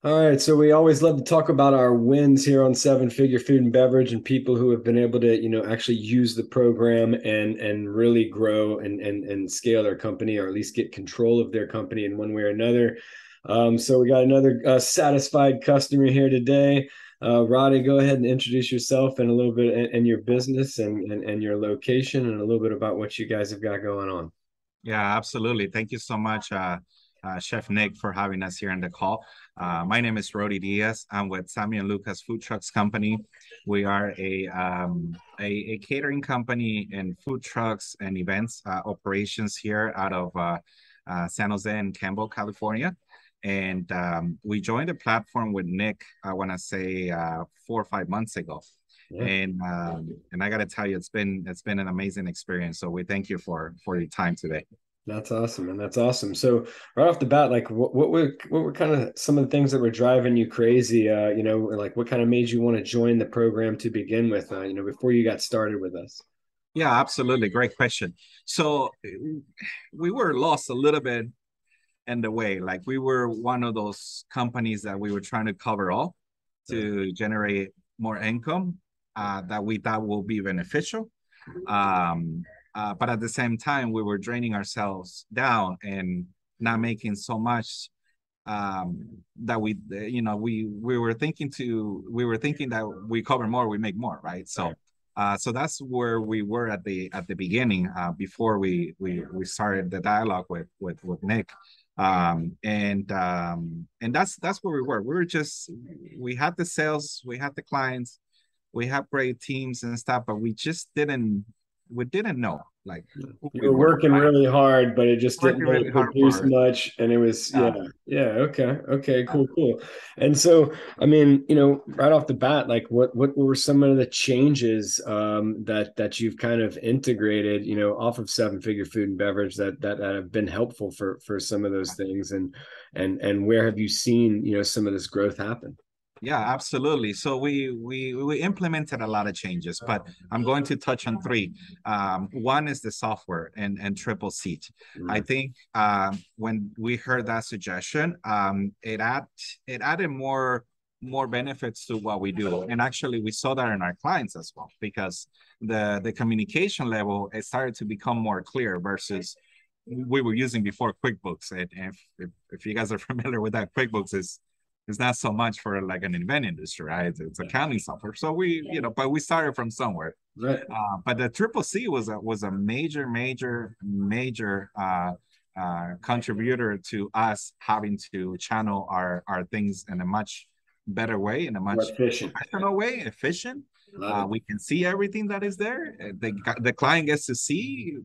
All right, so we always love to talk about our wins here on Seven Figure Food and Beverage and people who have been able to, actually use the program and really grow and scale their company or at least get control of their company in one way or another. So we got another satisfied customer here today. Roddy, go ahead and introduce yourself and a little bit and your business and your location and a little bit about what you guys have got going on. Yeah, absolutely. Thank you so much, Chef Nick, for having us here on the call. My name is Roddy Diaz. I'm with Sammy and Lucas Food Trucks Company. We are a catering company in food trucks and events operations here out of San Jose and Campbell, California. And we joined the platform with Nick, I want to say 4 or 5 months ago. Yeah. And I got to tell you, it's been an amazing experience. So we thank you for your time today. That's awesome, man. That's awesome. So right off the bat, like what were kind of some of the things that were driving you crazy? Like what kind of made you want to join the program to begin with, before you got started with us? Yeah, absolutely. Great question. So we were lost a little bit in the way. Like we were one of those companies that we were trying to cover all Yeah. to generate more income that we thought will be beneficial. Um, but at the same time, we were draining ourselves down and not making so much that we were thinking that we cover more, we make more, right? Right. So that's where we were at the beginning before we started the dialogue with Nick, and that's where we were. We had the sales, we had the clients, we had great teams and stuff, but we didn't know like who You we were were, working right? really hard, but it just didn't Working really really hard produce for it. much. And it was, yeah, Yeah. yeah, okay, cool, cool. And so, I mean, right off the bat, like what were some of the changes that you've kind of integrated, off of Seven Figure Food and Beverage that have been helpful for some of those things, and where have you seen, some of this growth happen? Yeah, absolutely. So we implemented a lot of changes, but I'm going to touch on three. One is the software and triple seat. I Mm. think when we heard that suggestion, it added more benefits to what we do, and actually we saw that in our clients as well because the communication level it started to become more clear versus we were using before QuickBooks. And if you guys are familiar with that, QuickBooks is it's not so much for like an event industry, right? It's accounting software. So but we started from somewhere. Right. But the triple C was a major contributor to us having to channel our things in a much better way, in a More much efficient. professional way, efficient. Love it. We can see everything that is there. The client gets to see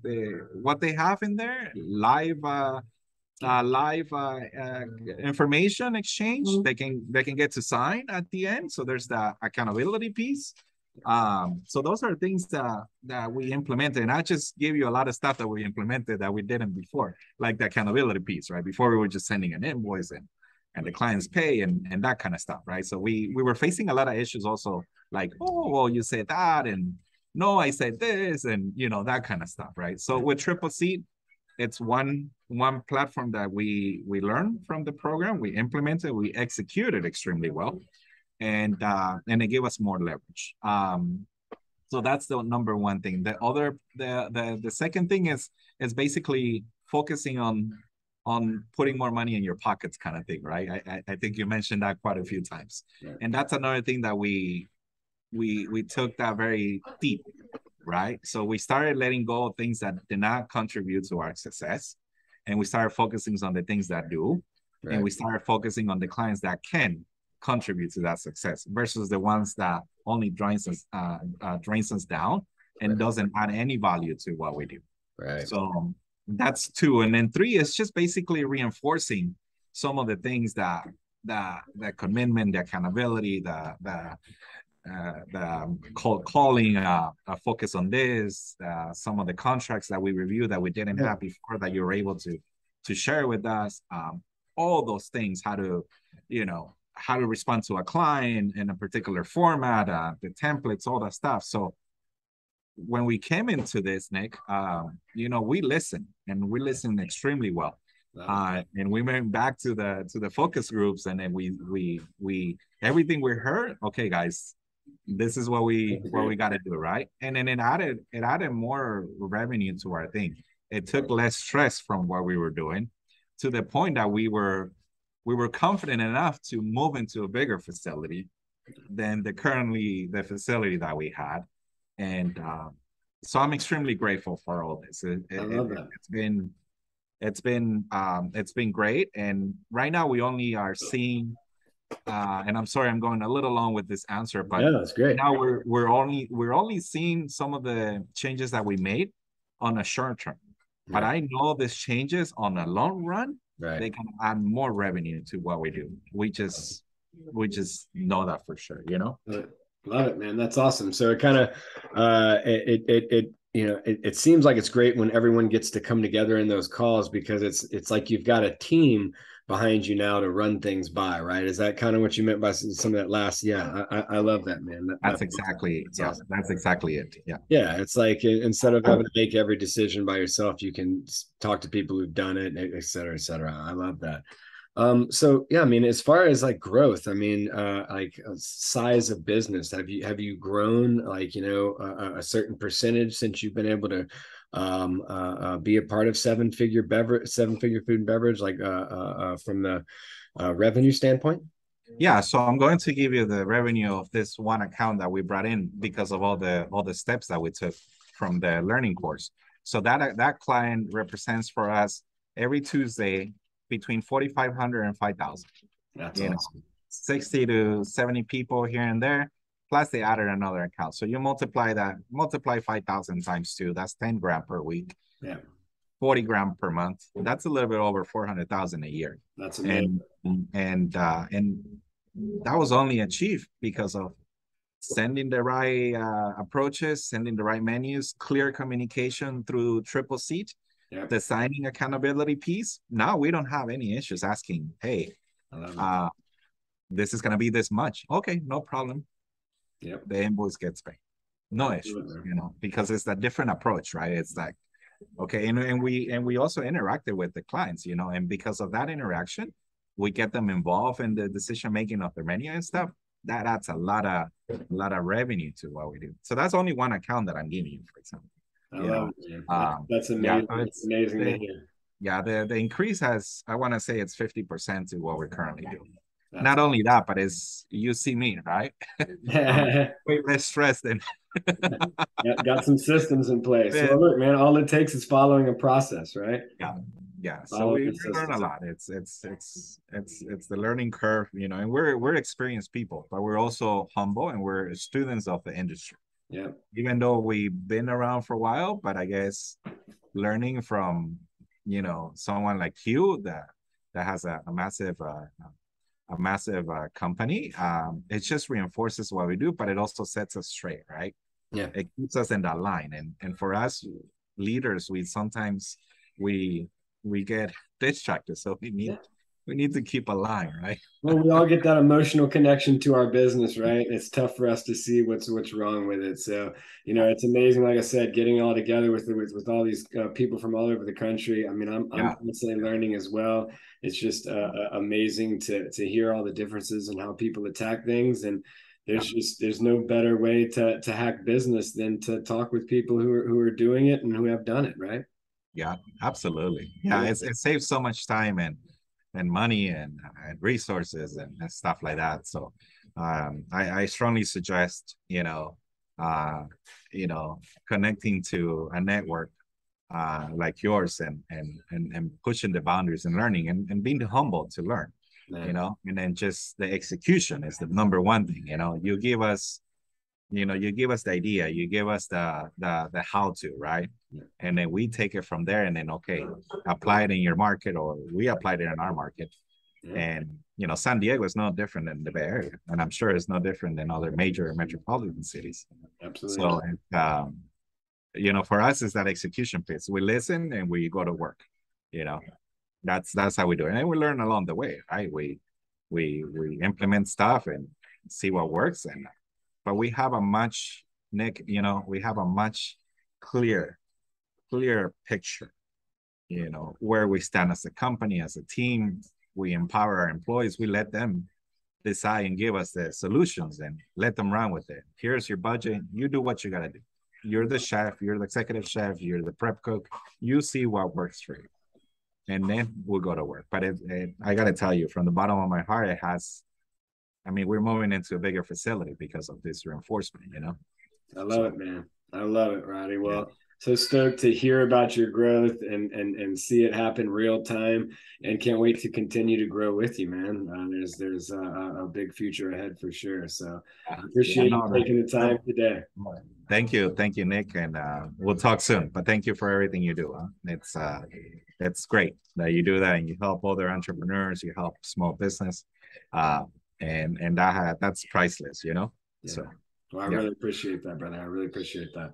what they have in there live. Live information exchange. They can get to sign at the end. So there's the accountability piece. So those are things that we implemented, and I just give you a lot of stuff that we implemented that we didn't before, like the accountability piece, right? Before we were just sending an invoice and the clients pay and that kind of stuff, right? So we were facing a lot of issues also, like, oh well, you said that, and no, I said this, and that kind of stuff, right? So with Triple C, it's one platform that we learned from the program, we implemented, we executed extremely well, and it gave us more leverage. So that's the number one thing. The second thing is basically focusing on putting more money in your pockets, kind of thing, right? I think you mentioned that quite a few times, Right. and that's another thing that we took that very deep, right? So we started letting go of things that did not contribute to our success, and we started focusing on the things that do, and Right. we started focusing on the clients that can contribute to that success versus the ones that only drains us down and Right. doesn't add any value to what we do. Right. So that's two, and then three is just basically reinforcing some of the things that the commitment, the accountability, the cold calling, a focus on this, some of the contracts that we reviewed that we didn't Yeah. have before that you were able to share with us. All those things, how to respond to a client in a particular format, the templates, all that stuff. So when we came into this, Nick, we listened and we listened extremely well. And we went back to the focus groups, and then we everything we heard. Okay, guys, this is what we got to do, right? And then it added more revenue to our thing. It took less stress from what we were doing, to the point that we were confident enough to move into a bigger facility than the facility that we had. And so I'm extremely grateful for all this. I love that. It's been great. And right now we only are seeing, and I'm sorry I'm going a little long with this answer, but Yeah, that's great. now we're only seeing some of the changes that we made on a short term. But I know these changes on a long run, they can add more revenue to what we do. We just know that for sure, you know? Love it, man. That's awesome. So it kind of it seems like it's great when everyone gets to come together in those calls, because it's like you've got a team behind you now to run things by, right? Is that kind of what you meant by some of that last? Yeah, I love that, man. That's exactly awesome. That's exactly it. Yeah. Yeah, it's like instead of having to make every decision by yourself, you can talk to people who've done it, et cetera, et cetera. I love that. So yeah, I mean, as far as like growth, I mean, like size of business, have you grown like, a certain percentage since you've been able to be a part of seven figure food and beverage, like from the revenue standpoint? Yeah, so I'm going to give you the revenue of this one account that we brought in because of all the steps that we took from the learning course. So that client represents for us every Tuesday between 4,500 and 5,000. That's awesome. 60 to 70 people here and there. Plus they added another account. So you multiply 5,000 times two. That's 10 grand per week. Yeah. 40 grand per month. That's a little bit over 400,000 a year. That's amazing. And that was only achieved because of sending the right approaches, sending the right menus, clear communication through triple seat, designing accountability piece. Now we don't have any issues asking, hey, this is going to be this much. Okay, no problem. Yep. The invoice gets paid. No issue, because it's a different approach, right? It's like, okay, and we also interacted with the clients, and because of that interaction, we get them involved in the decision making of the menu and stuff. That adds a lot of revenue to what we do. So that's only one account that I'm giving you, for example. That's amazing. It's amazing to hear. Yeah, the increase has, I want to say it's 50% to what we're currently doing. Not only that, but you see me, right? Way less stress than. Got some systems in place. Well, look, man, all it takes is following a process, right? Yeah. So we learn a lot. It's the learning curve, and we're experienced people, but we're also humble and we're students of the industry. Yeah. Even though we've been around for a while, but I guess learning from someone like you that has a massive company, it just reinforces what we do, but it also sets us straight, right? Yeah, it keeps us in that line, and for us leaders, we get distracted, so we need to keep a line, right? Well, we all get that emotional connection to our business, right? It's tough for us to see what's wrong with it. So, it's amazing. Like I said, getting all together with all these people from all over the country. I mean, I'm constantly learning as well. It's just amazing to hear all the differences and how people attack things. And there's no better way to hack business than to talk with people who are doing it and who have done it, right? Yeah, absolutely. Yeah, it saves so much time and money and resources and stuff like that. So I strongly suggest connecting to a network like yours and pushing the boundaries and learning and being humble to learn. And then just the execution is the number one thing. You give us the idea, you give us the how to, right? And then we take it from there, and then apply it in your market, or we applied it in our market. And San Diego is no different than the Bay Area, and I'm sure it's no different than other major metropolitan cities. Absolutely. So for us, it's that execution piece. We listen and we go to work. That's how we do it, and we learn along the way, right? We implement stuff and see what works, but we have a much clear picture, where we stand as a company, as a team. We empower our employees. We let them decide and give us the solutions and let them run with it. Here's your budget. You do what you got to do. You're the chef. You're the executive chef. You're the prep cook. You see what works for you. And then we'll go to work. But I got to tell you, from the bottom of my heart, we're moving into a bigger facility because of this reinforcement. I love it, man. I love it, Roddy. Well, so stoked to hear about your growth and see it happen real time, and can't wait to continue to grow with you, man. There's a big future ahead for sure. So I appreciate you taking the time today. Thank you, Nick, and we'll talk soon. But thank you for everything you do. It's great that you do that, and you help other entrepreneurs. You help small business, and that's priceless. Yeah. So. Well, I really appreciate that, brother. I really appreciate that.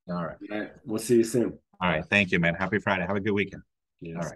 All right. All right. We'll see you soon. All right. Thank you, man. Happy Friday. Have a good weekend. Yes. All right.